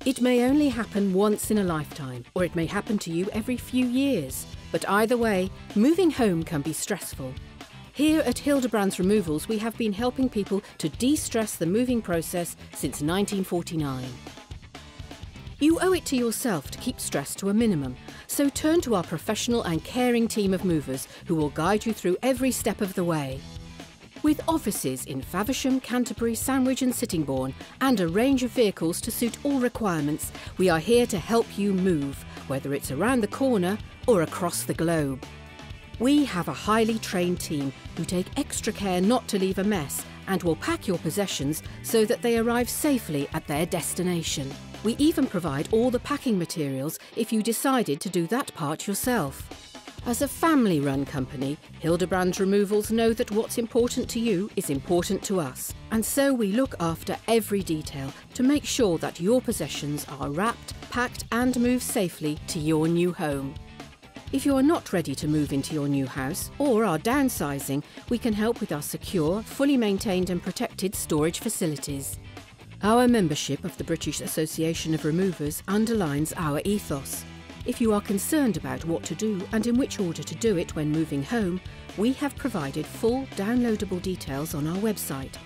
It may only happen once in a lifetime, or it may happen to you every few years. But either way, moving home can be stressful. Here at Hilderbrand's Removals, we have been helping people to de-stress the moving process since 1949. You owe it to yourself to keep stress to a minimum, so turn to our professional and caring team of movers who will guide you through every step of the way. With offices in Faversham, Canterbury, Sandwich and Sittingbourne, and a range of vehicles to suit all requirements, we are here to help you move, whether it's around the corner or across the globe. We have a highly trained team who take extra care not to leave a mess and will pack your possessions so that they arrive safely at their destination. We even provide all the packing materials if you decided to do that part yourself. As a family-run company, Hilderbrand's Removals know that what's important to you is important to us, and so we look after every detail to make sure that your possessions are wrapped, packed and moved safely to your new home. If you are not ready to move into your new house or are downsizing, we can help with our secure, fully maintained and protected storage facilities. Our membership of the British Association of Removers underlines our ethos. If you are concerned about what to do and in which order to do it when moving home, we have provided full downloadable details on our website.